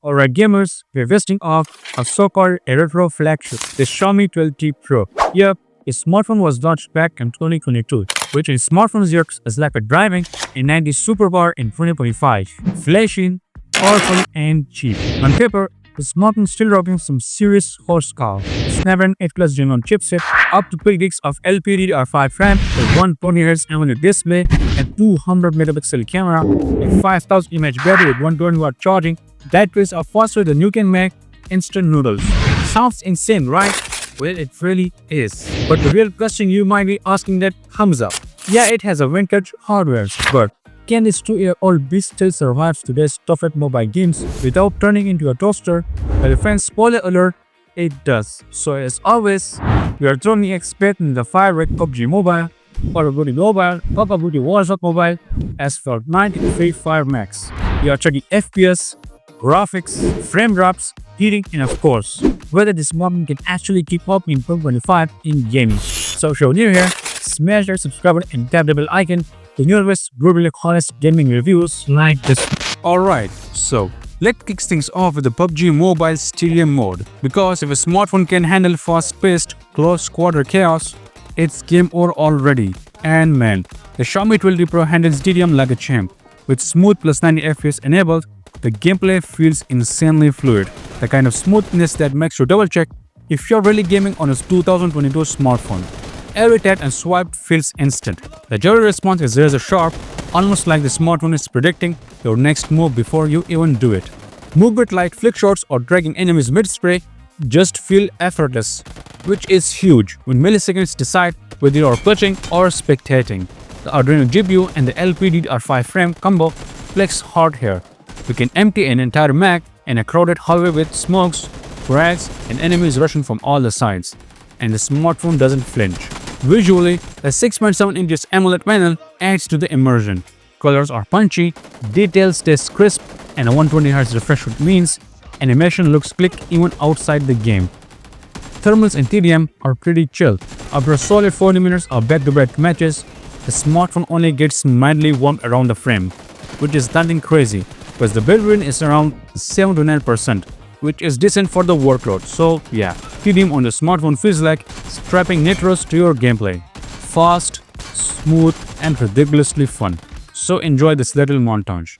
Alright gamers, we're visiting off a so-called retro flagship, the Xiaomi 12T Pro. Yep, a smartphone was launched back in 2022, which in smartphones years is like a driving a 90s supercar in 2025. Flashy, powerful and cheap. On paper, the smartphone still rocking some serious horsepower. Snapdragon 8 Plus Gen 1 chipset, up to 3 gigs of LPDDR5 RAM with 120Hz AMOLED display, a 200 megapixel camera, a 5000 mAh battery with 120 watt charging. Batteries are faster than you can make instant noodles. Sounds insane, right? Well, it really is. But the real question you might be asking that comes up. Yeah, it has a vintage hardware, but can this 2-year-old beast still survive today's toughest mobile games without turning into a toaster? Well, friends, spoiler alert, it does. So as always, we are throwing expert in the fire with PUBG Mobile, Call of Duty Mobile, Warzone Mobile, Asphalt 93 Fire Max. We are checking FPS, graphics, frame drops, heating, and of course, whether this smartphone can actually keep up in 2025 in gaming. So if you're new here, smash that subscribe button and tap the bell icon to newest brutally honest gaming reviews like this. Alright, so let's kick things off with the PUBG Mobile Stadium mode, because if a smartphone can handle fast-paced, close quarter chaos, it's game over already. And man, the Xiaomi 12T Pro handles Stadium like a champ. With smooth plus 90 FPS enabled, the gameplay feels insanely fluid, the kind of smoothness that makes you double check if you're really gaming on a 2022 smartphone. Every tap and swipe feels instant. The jury response is razor sharp, almost like the smartphone is predicting your next move before you even do it. Movement like flick shots or dragging enemies mid-spray just feel effortless, which is huge when milliseconds decide whether you're clutching or spectating. The Adreno GPU and the LPDDR5 frame combo flex hard here. You can empty an entire mag in a crowded hallway with smokes, frags, and enemies rushing from all the sides. And the smartphone doesn't flinch. Visually, the 6.7 inches AMOLED panel adds to the immersion. Colors are punchy, details stay crisp, and a 120Hz refresh rate means animation looks slick even outside the game. Thermals in TDM are pretty chill. After a solid 40 minutes of back-to-back matches, the smartphone only gets mildly warm around the frame, which is nothing crazy, because the build rate is around 7 to 9%, which is decent for the workload. So yeah, TDM on the smartphone feels like strapping nitros to your gameplay. Fast, smooth, and ridiculously fun. So enjoy this little montage.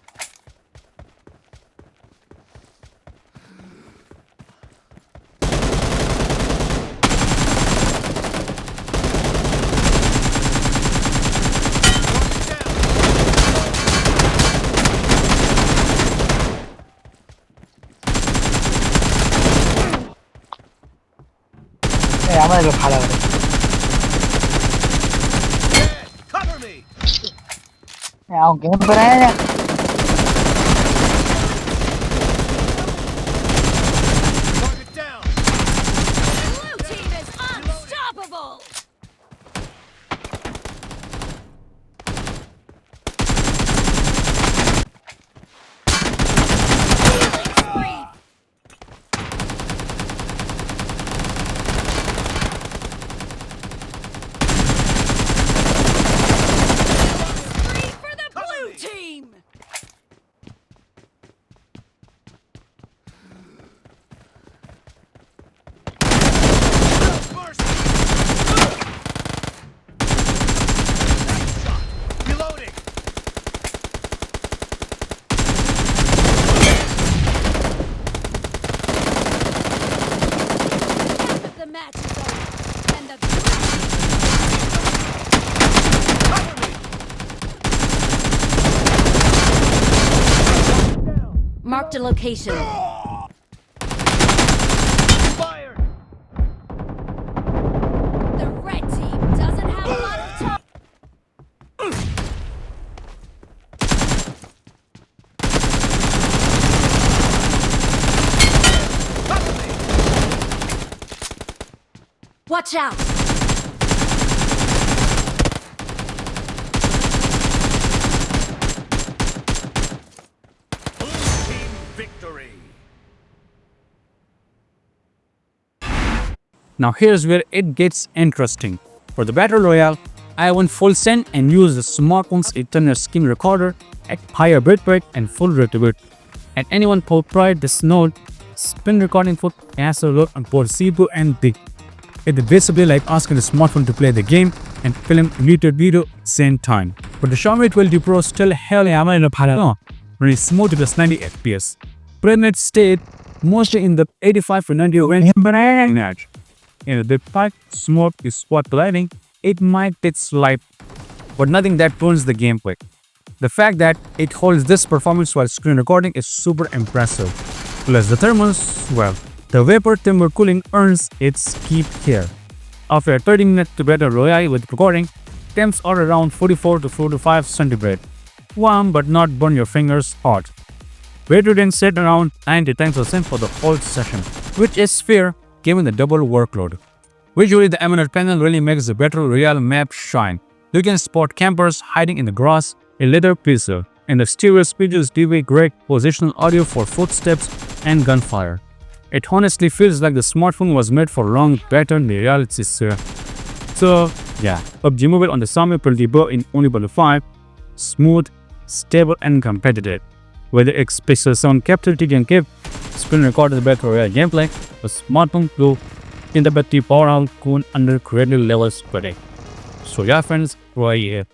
আমাদের ভালো করে aunque no para ella Marked a location. Fire! The red team doesn't have a lot of time. Watch out! Now here's where it gets interesting. For the Battle Royale, I went full send and used the smartphone's eternal screen recorder at higher bitrate and full rate. and anyone who tried this node spin recording foot has to look on both CPU and D. It's basically like asking the smartphone to play the game and film related video at the same time. But the Xiaomi 12T Pro still held very smooth to plus 90 FPS. Frame rate stayed mostly in the 85 to 90 range. The fact smooth is spot lighting, it might take slight, but nothing that ruins the gameplay. The fact that it holds this performance while screen recording is super impressive. Plus the thermals, well, the vapor timber cooling earns its keep here. After 30 minutes to better Royale with recording, temps are around 44 to 45 centigrade. Warm but not burn your fingers hot. Battery then set around 9 to 10% for the whole session, which is fair given the double workload. Visually, the AMOLED panel really makes the better Royale map shine. You can spot campers hiding in the grass, a leather pizza, and the stereo speakers give a great positional audio for footsteps and gunfire. It honestly feels like the smartphone was made for long better than the reality. So yeah, PUBG Mobile on the Xiaomi 12T Pro in only below 5, smooth, stable and competitive. Whether it's pixel sound capability can give, screen recorded better Royale gameplay, the smartphone flew in the battery power out cool under creative levels today. So yeah friends, Roy here.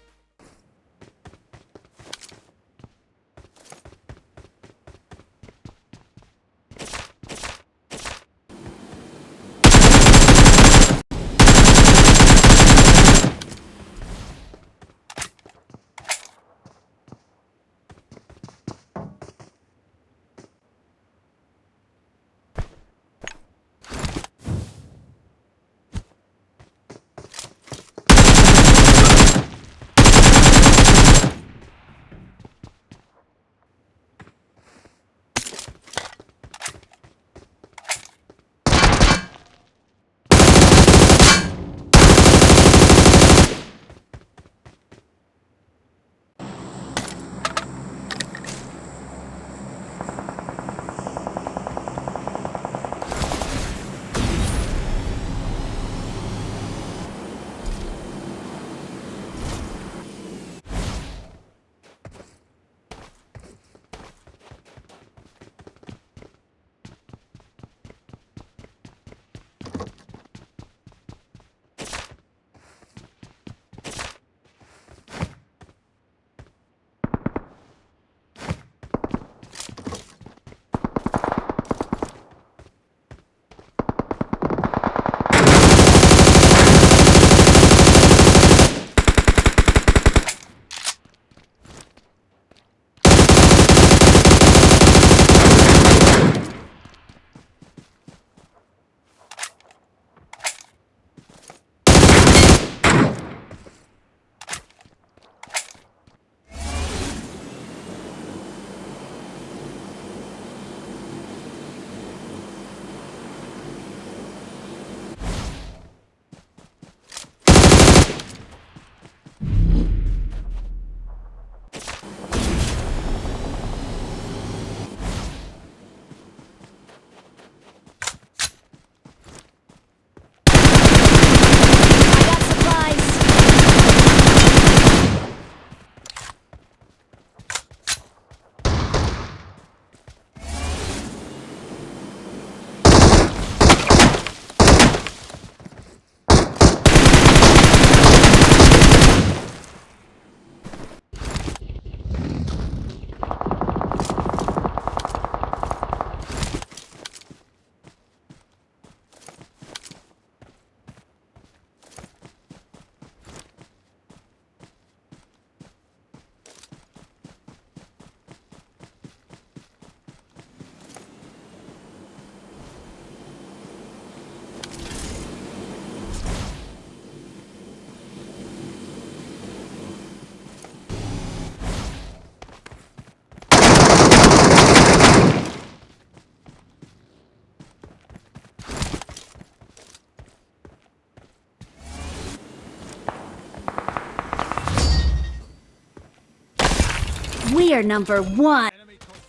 We are number one.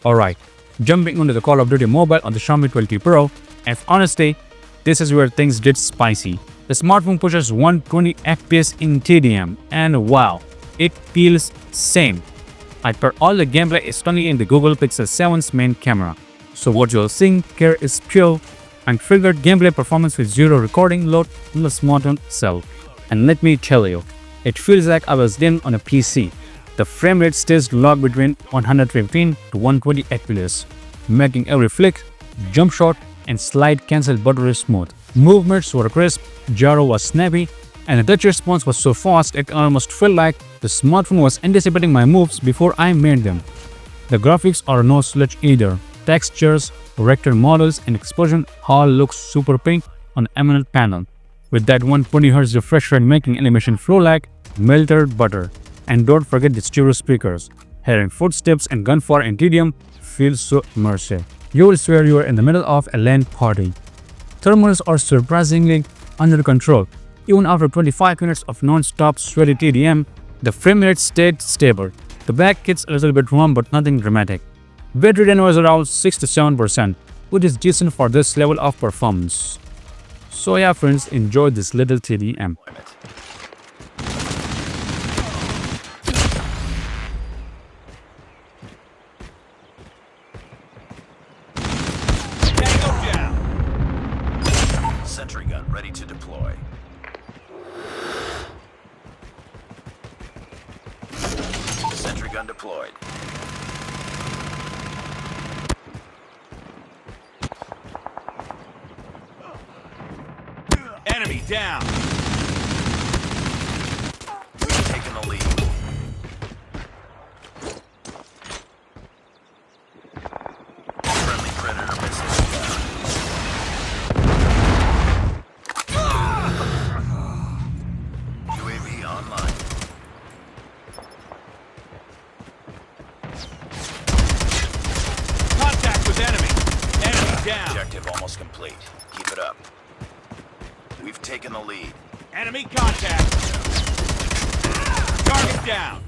Alright, jumping onto the Call of Duty Mobile on the Xiaomi 12T Pro, and honestly, this is where things get spicy. The smartphone pushes 120 FPS in TDM, and wow, it feels same. I put all the gameplay is only in the Google Pixel 7's main camera. So what you're seeing here is pure unfiltered gameplay performance with zero recording load on the smartphone itself. And let me tell you, it feels like I was then on a PC. The frame rate stays locked between 115 to 120 FPS, making every flick, jump shot, and slide cancel buttery smooth. Movements were crisp, gyro was snappy, and the touch response was so fast it almost felt like the smartphone was anticipating my moves before I made them. The graphics are no slouch either. Textures, rectangle models, and explosion all look super pink on the emerald panel, with that 120Hz refresh rate making animation flow like melted butter. And don't forget the stereo speakers. Hearing footsteps and gunfire in TDM feels so immersive. You will swear you are in the middle of a LAN party. Thermals are surprisingly under control. Even after 25 minutes of non-stop sweaty TDM, the frame rate stayed stable. The back gets a little bit warm but nothing dramatic. Battery drain was around 6 to 7%, which is decent for this level of performance. So yeah friends, enjoy this little TDM. Sentry gun ready to deploy. Sentry gun deployed. Enemy down. We've taken the lead. Friendly predator missile down. UAV online. Contact with enemy. Enemy down. Objective almost complete. Keep it up. We've taken the lead. Enemy contact. Target down.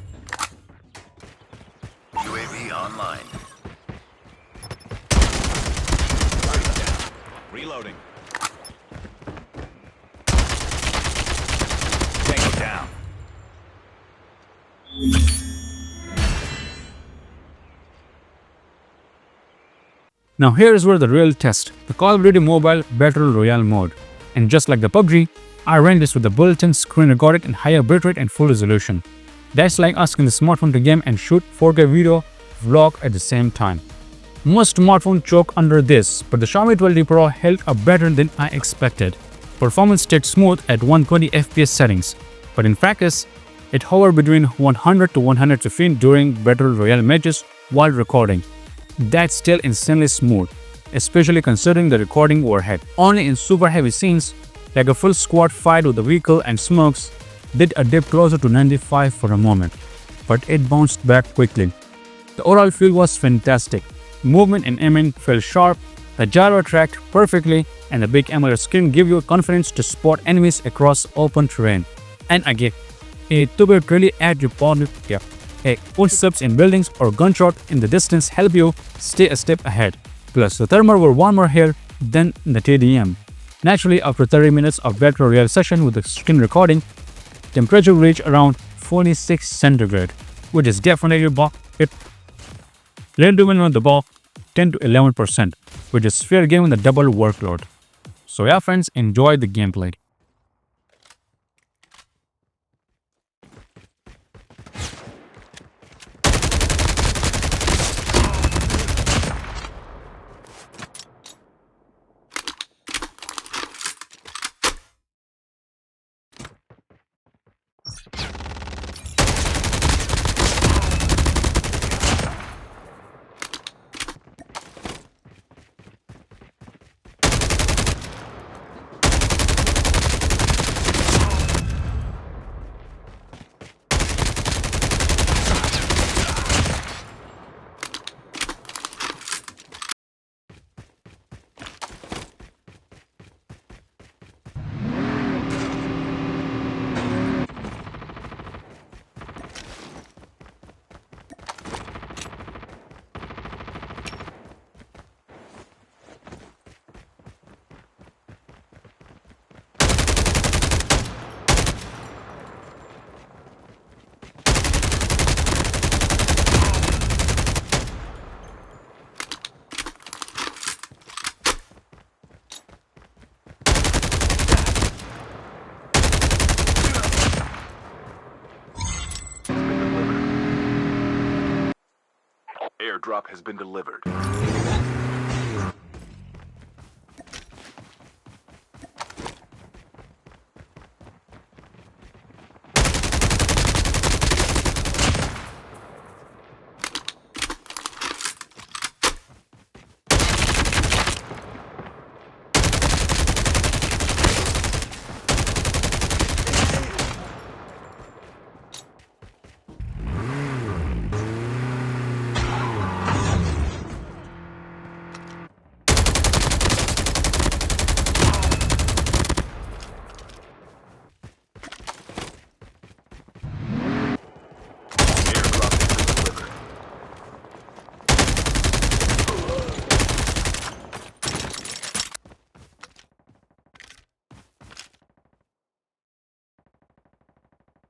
UAV online. Target down. Reloading. Tango down. Now here is where the real test, the Call of Duty Mobile Battle Royale mode. And just like the PUBG, I ran this with the built-in screen recorded in higher bitrate and full resolution. That's like asking the smartphone to game and shoot 4K video vlog at the same time. Most smartphones choke under this, but the Xiaomi 12T Pro held up better than I expected. Performance stayed smooth at 120 FPS settings, but in practice, it hovered between 100 to 115 during Battle Royale matches while recording. That's still insanely smooth, especially considering the recording overhead. Only in super heavy scenes, like a full squad fight with the vehicle and smokes, did a dip closer to 95 for a moment, but it bounced back quickly. The overall feel was fantastic. Movement and aiming felt sharp, the gyro tracked perfectly, and the big AMOLED screen gave you confidence to spot enemies across open terrain. And again, it to really add your body. Footsteps in buildings or gunshot in the distance help you stay a step ahead. Plus, the thermals were warmer here than the TDM. Naturally, after 30 minutes of Battle Royale session with the screen recording, temperature reached around 46 centigrade, which is definitely it. Let do on the ball 10 to 11%, which is fair game with the double workload. So yeah friends, enjoy the gameplay. airdrop has been delivered.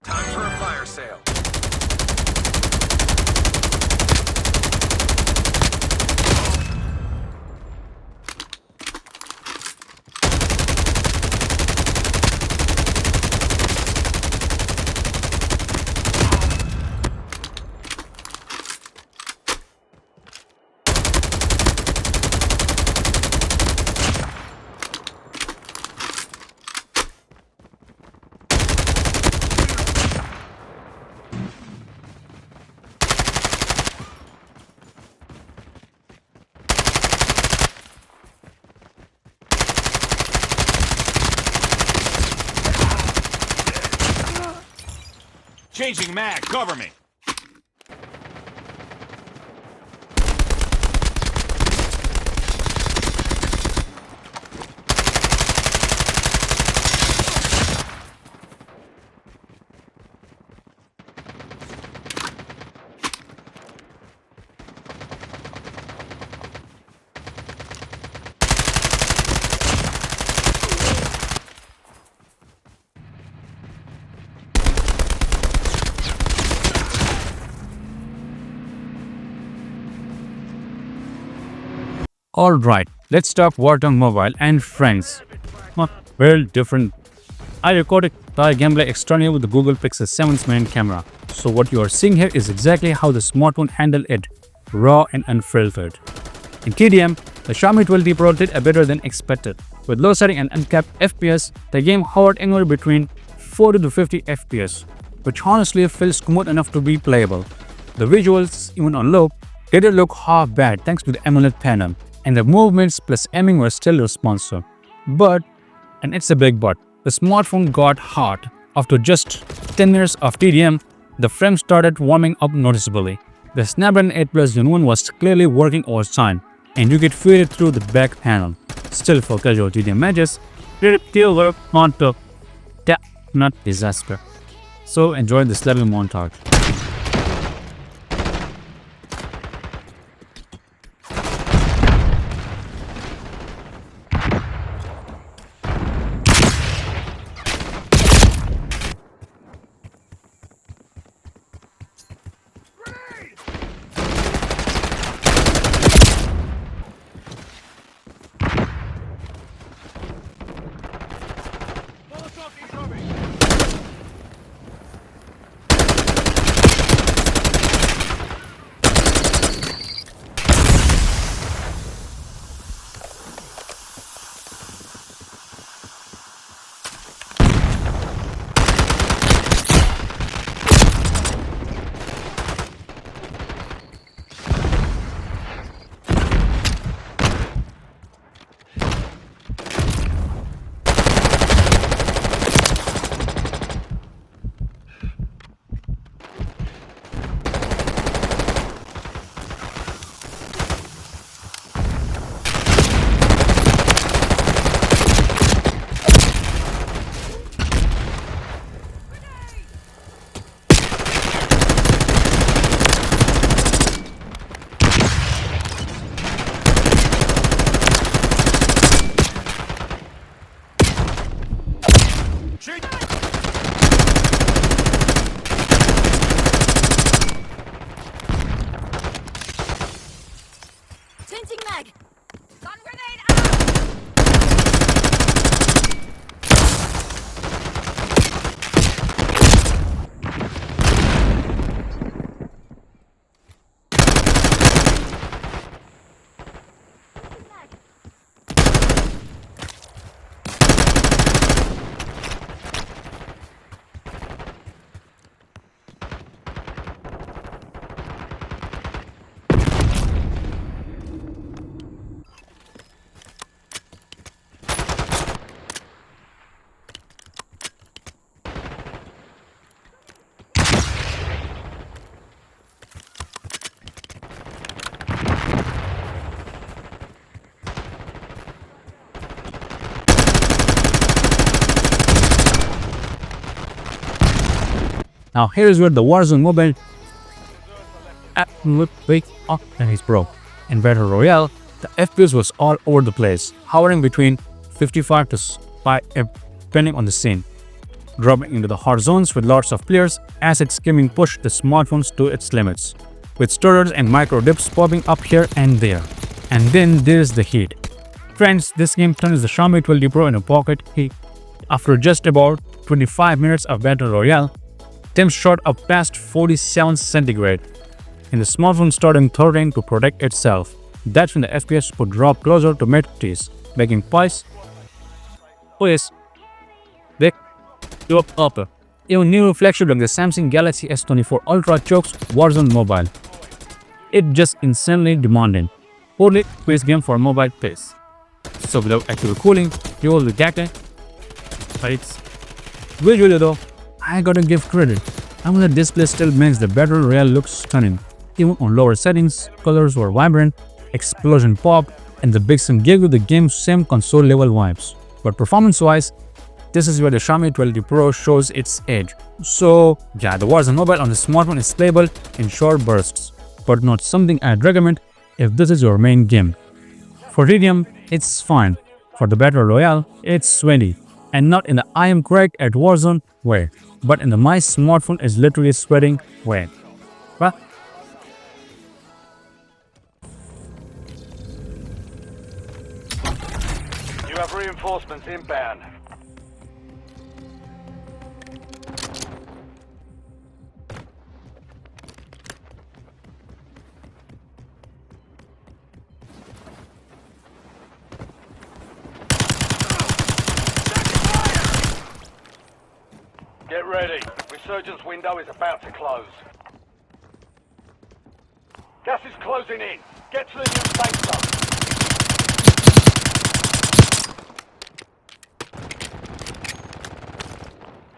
Time for a fire sale. Changing mag, cover me. Alright, let's talk Warzone Mobile and friends. Well different. I recorded the gameplay externally with the Google Pixel 7's main camera. So what you are seeing here is exactly how the smartphone handled it, raw and unfiltered. In TDM, the Xiaomi 12T Pro did a better than expected. With low setting and uncapped FPS, the game hovered anywhere between 40 to 50 FPS, which honestly feels smooth enough to be playable. The visuals, even on low, didn't look half bad thanks to the AMOLED panel, and the movements plus aiming were still responsive. But, and it's a big but, the smartphone got hot. After just 10 minutes of TDM, the frame started warming up noticeably. The Snapdragon 8 Plus Gen 1 was clearly working all time, and you could feel it through the back panel. Still, for casual TDM matches, it still worked on top. Not disaster. So enjoy this level montage. Now here is where the Warzone Mobile absolutely and he's broke. In Battle Royale, the FPS was all over the place, hovering between 55 to 5 depending on the scene, dropping into the hot zones with lots of players as its gaming pushed the smartphones to its limits, with stutters and micro dips popping up here and there. And then there's the heat. Friends, this game turns the Xiaomi 12T Pro in a pocket heat. After just about 25 minutes of Battle Royale, temps shot up past 47 centigrade, and the smartphone started throttling to protect itself. That's when the FPS would drop closer to mid-50s, making please back to up. Even new flagship like the Samsung Galaxy S24 Ultra chokes Warzone Mobile. It just insanely demanding. Poorly placed game for mobile pace. So without active cooling, you will detect it. But it's visually though, I gotta give credit. The display still makes the Battle Royale look stunning. Even on lower settings, colors were vibrant, explosion pop, and the big sim gave you the game's same console level vibes. But performance-wise, this is where the Xiaomi 12T Pro shows its edge. So yeah, the Warzone Mobile on the smartphone is playable in short bursts, but not something I'd recommend if this is your main game. For Tedium, it's fine. For the Battle Royale, it's sweaty. And not in the I am correct at Warzone way, but in the my smartphone is literally sweating way. Well, you have reinforcements inbound. Get ready. Resurgence window is about to close. Gas is closing in. Get to the new safe zone.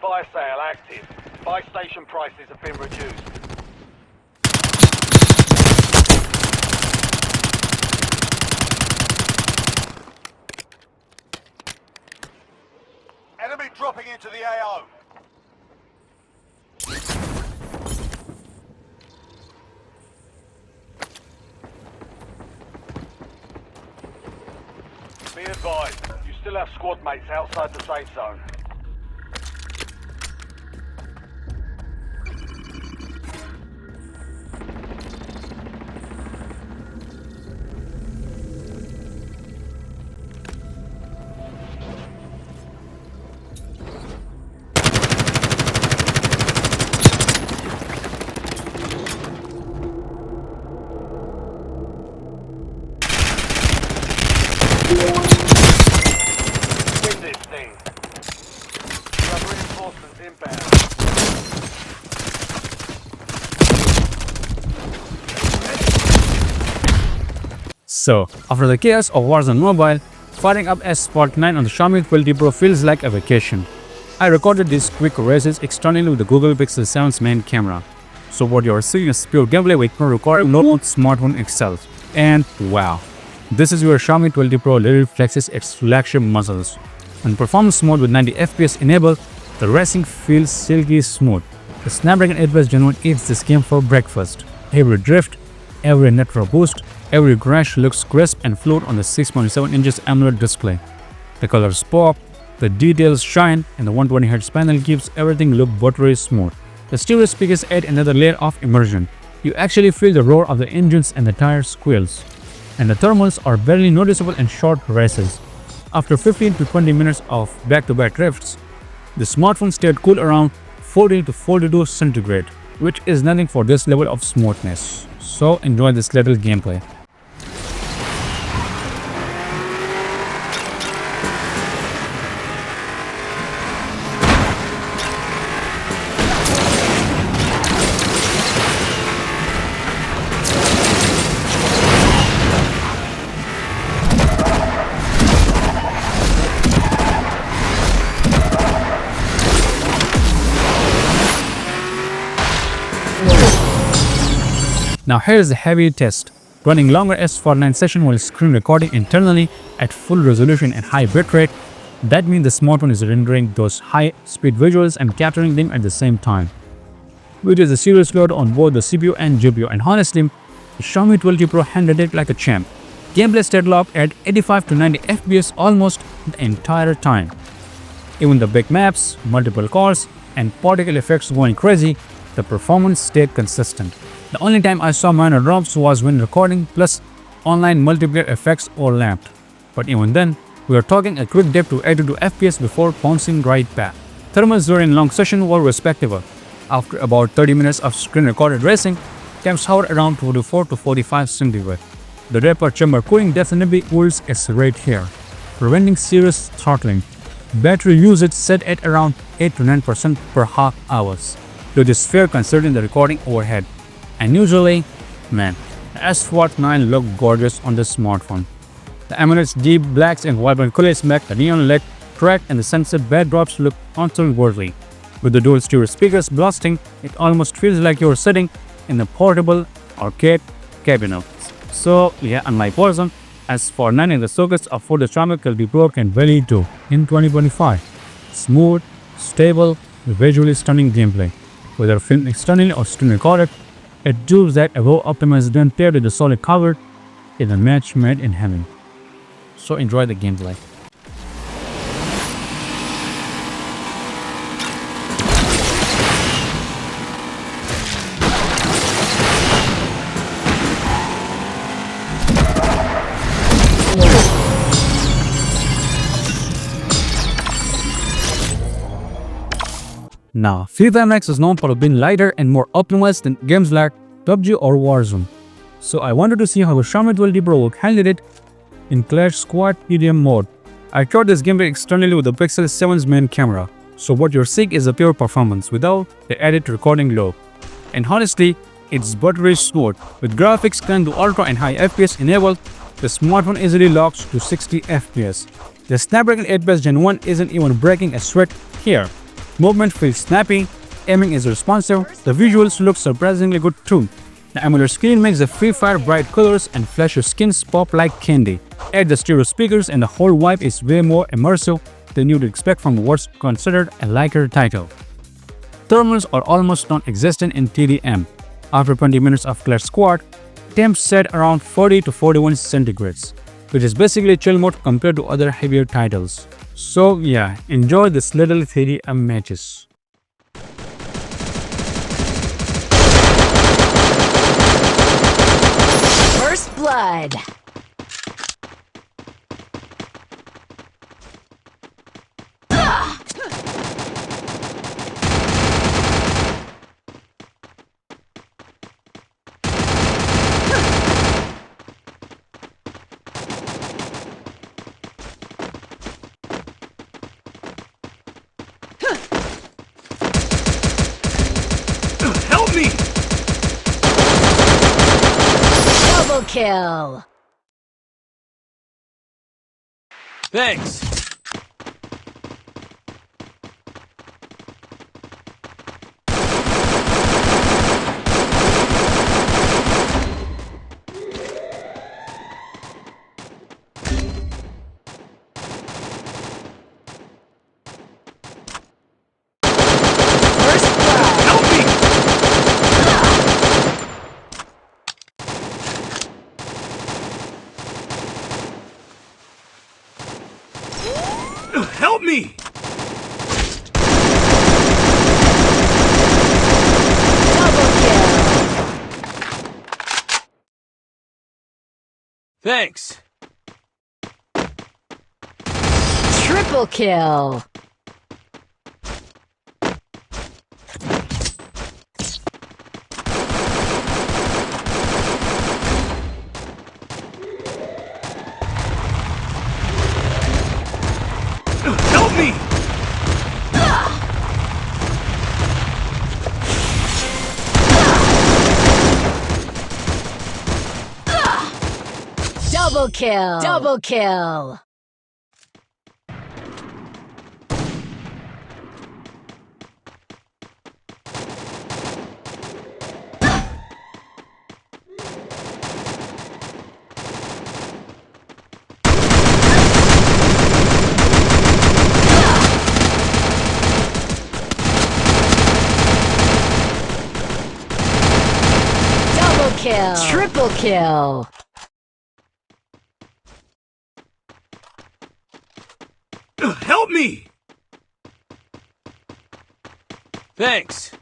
Fire sale active. Buy station prices have been reduced. Enemy dropping into the AO. Be advised, you still have squad mates outside the safe zone. Win this thing. You have reinforcements inbound. so after the chaos of Warzone Mobile, firing up Asphalt 9 on the Xiaomi 12T Pro feels like a vacation. I recorded these quick races externally with the Google Pixel 7's main camera. So what you're seeing is pure gameplay with no recording, no smartphone itself. And wow, this is where Xiaomi 12T Pro literally flexes its flagship muscles. In performance mode with 90 FPS enabled, the racing feels silky smooth. The Snapdragon 8 Plus Gen 1 eats this game for breakfast. Every drift, every nitro boost, every crash looks crisp and fluid on the 6.7 inches AMOLED display. The colors pop, the details shine, and the 120Hz panel keeps everything look buttery smooth. The stereo speakers add another layer of immersion. You actually feel the roar of the engines and the tire squeals. And the thermals are barely noticeable in short races. After 15 to 20 minutes of back-to-back drifts, the smartphone stayed cool around 40 to 42 centigrade, which is nothing for this level of smoothness. So enjoy this little gameplay. Now here's the heavy test. Running longer S49 session while screen recording internally at full resolution and high bitrate. That means the smartphone is rendering those high speed visuals and capturing them at the same time. which is a serious load on both the CPU and GPU, and honestly, the Xiaomi 12T Pro handled it like a champ. Gameplay stayed locked at 85 to 90 FPS almost the entire time. Even the big maps, multiple cores, and particle effects going crazy, the performance stayed consistent. The only time I saw minor drops was when recording plus online multiplayer effects overlapped. But even then, we are talking a quick dip to 82 FPS before bouncing right back. Thermals during long session were respectable. After about 30 minutes of screen recorded racing, temps hovered around 24 to 45 centigrade. The vapor chamber cooling definitely cools its rate here, preventing serious throttling. Battery usage set at around 8 to 9% per half hours, which is fair considering the recording overhead. And usually, man, the Asphalt 9 looked gorgeous on this smartphone. The AMOLED's deep blacks and vibrant colors make the neon LED track and the sunset backdrops look concert-worthy. With the dual stereo speakers blasting, it almost feels like you're sitting in a portable arcade cabinet. So yeah, unlike Warzone, as for 9 in the sockets of for the Xiaomi will be broken very too in 2025. Smooth, stable, visually stunning gameplay. Whether filmed externally or screen recorded, it proves that above optimized done paired with the solid cover is a match made in heaven. So enjoy the gameplay. Now, FIFA Max is known for being lighter and more optimized than games like PUBG or Warzone. So I wanted to see how the Xiaomi 12T Pro would handle it in Clash Squad EDM mode. I tried this gameplay externally with the Pixel 7's main camera. So what you're seeing is a pure performance without the added recording low. And honestly, it's buttery smooth. With graphics turned to ultra and high FPS enabled, the smartphone easily locks to 60 FPS. The Snapdragon 8 Plus Gen 1 isn't even breaking a sweat here. Movement feels snappy, aiming is responsive, the visuals look surprisingly good too. The AMOLED screen makes the Free Fire bright colors and flashy skins pop like candy. Add the stereo speakers and the whole vibe is way more immersive than you'd expect from what's considered a lighter title. Thermals are almost non-existent in TDM. After 20 minutes of Clash Squad, temps set around 40 to 41 centigrades, which is basically chill mode compared to other heavier titles. So yeah, enjoy this little 3DM matches. First blood. Help me! Double kill. Thanks. First blood. Help me! Help me! Double kill. Thanks. Triple kill. Help me! Double kill. Double kill. kill. Triple kill. Help me! Thanks.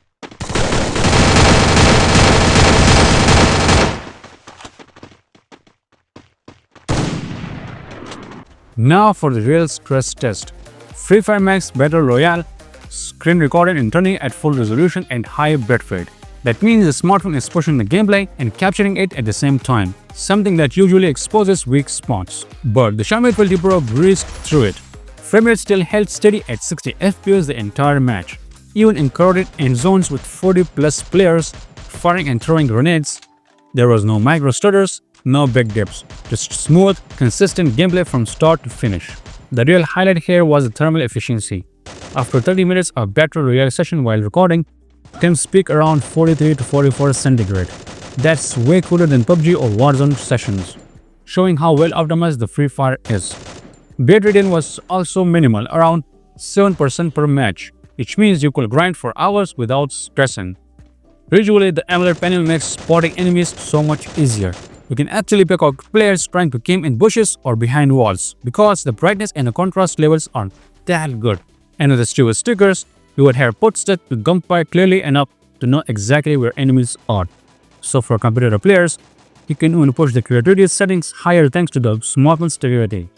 Now for the real stress test. Free Fire Max Battle Royale, screen recorded and running at full resolution and high bitrate. That means the smartphone is pushing the gameplay and capturing it at the same time, something that usually exposes weak spots. But the Xiaomi 12T Pro breezed through it. Frame rate still held steady at 60 FPS the entire match. Even in crowded end zones with 40 plus players firing and throwing grenades, there was no micro stutters, no big dips, just smooth, consistent gameplay from start to finish. The real highlight here was the thermal efficiency. After 30 minutes of battle royale session while recording, temps peak around 43 to 44 centigrade. That's way cooler than PUBG or Warzone sessions, showing how well optimized the Free Fire is. Bitrate was also minimal, around 7% per match, which means you could grind for hours without stressing. Visually, the AMOLED panel makes spotting enemies so much easier. You can actually pick out players trying to camp in bushes or behind walls because the brightness and the contrast levels aren't that good. And with the Steward stickers, you would have footsteps with gunfire clearly enough to know exactly where enemies are. So for competitive players, you can even push the creativity settings higher thanks to the smartphone stability.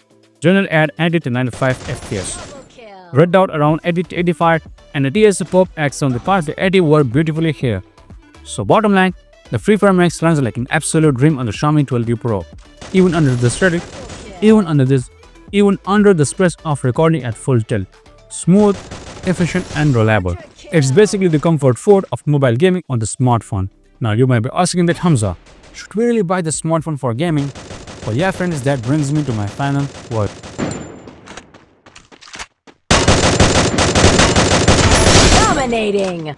General at 80 to 95 FPS. Double kill. Red dot around 80 to 85 and the TS pop at 75 to 80 work beautifully here. So bottom line, the Free Fire Max runs like an absolute dream on the Xiaomi 12T Pro. Even under the static, even under the stress of recording at full tilt. Smooth, efficient and reliable. It's basically the comfort food of mobile gaming on the smartphone. Now you might be asking that Hamza, should we really buy the smartphone for gaming? Well yeah friends, that brings me to my final word. Dominating.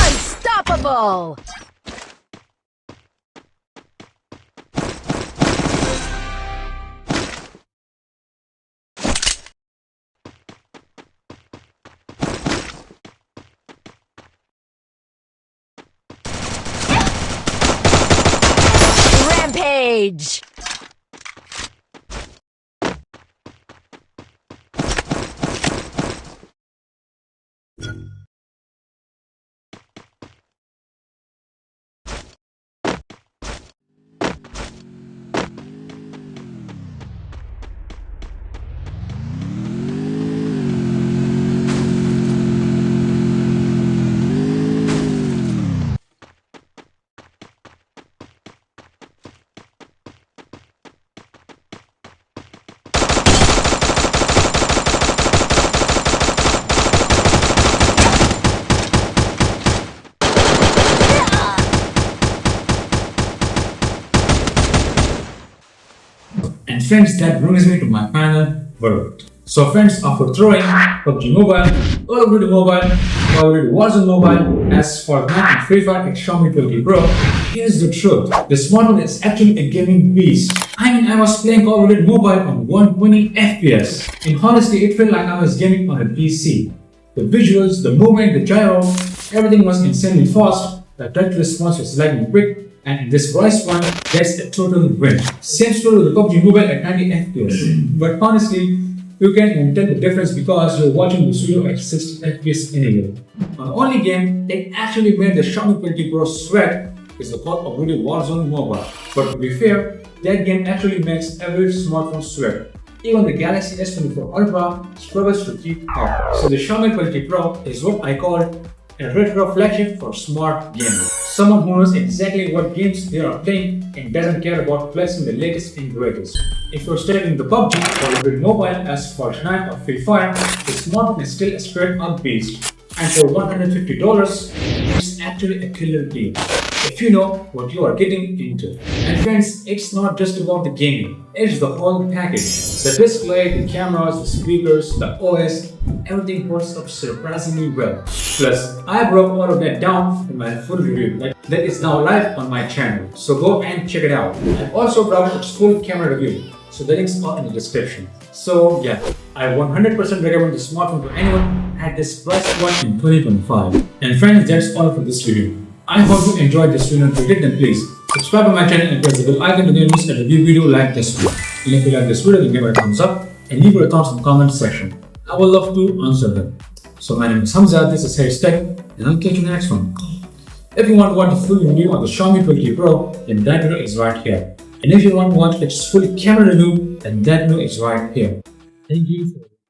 Unstoppable. Rampage. And friends, that brings me to my final verdict. So friends, after throwing PUBG Mobile, Call of Duty Mobile, Call of Duty Warzone Mobile, Asphalt and Free Fire at Xiaomi 12T Pro, here's the truth. The smartphone is actually a gaming beast. I mean, I was playing Call of Duty Mobile on 120 FPS. And honestly, it felt like I was gaming on a PC. The visuals, the movement, the gyro, everything was insanely fast. The touch response was lightning quick, and in this price point, that's a total win. Same story with the PUBG Mobile at 90 FPS. But honestly, you can't even tell the difference because you're watching this video at 60 FPS anyway. The only game that actually made the Xiaomi 12T Pro sweat is the COD Warzone Mobile. But to be fair, that game actually makes every smartphone sweat. Even the Galaxy S24 Ultra struggles to keep up. So the Xiaomi 12T Pro is what I call a retro flagship for smart gamers. Someone who knows exactly what games they are playing and doesn't care about flexing the latest and greatest. If you're still in the PUBG or PUBG Mobile, Asphalt or Free Fire, the smartphone is still a straight up beast. And for $150, it's actually a killer deal if you know what you are getting into. And friends, it's not just about the gaming, it's the whole package. The display, the cameras, the speakers, the OS, everything works up surprisingly well. Plus, I broke all of that down in my full review that is now live on my channel. So go and check it out. I've also brought its full camera review, so the links are in the description. So yeah, I 100% recommend this smartphone to anyone at this price point in 2025. And friends, that's all for this review. I hope you enjoyed this video, and if you did, then please subscribe to my channel and press the bell icon to get a review video like this one. And if you like this video, then give it a thumbs up and leave your thoughts in the comment section. I would love to answer them. So my name is Hamza, this is Harry's Tech, and I'll catch you in the next one. If you want to watch the full review on the Xiaomi 12T Pro, then that video is right here. And if you want to watch its full camera review, then that video is right here. Thank you for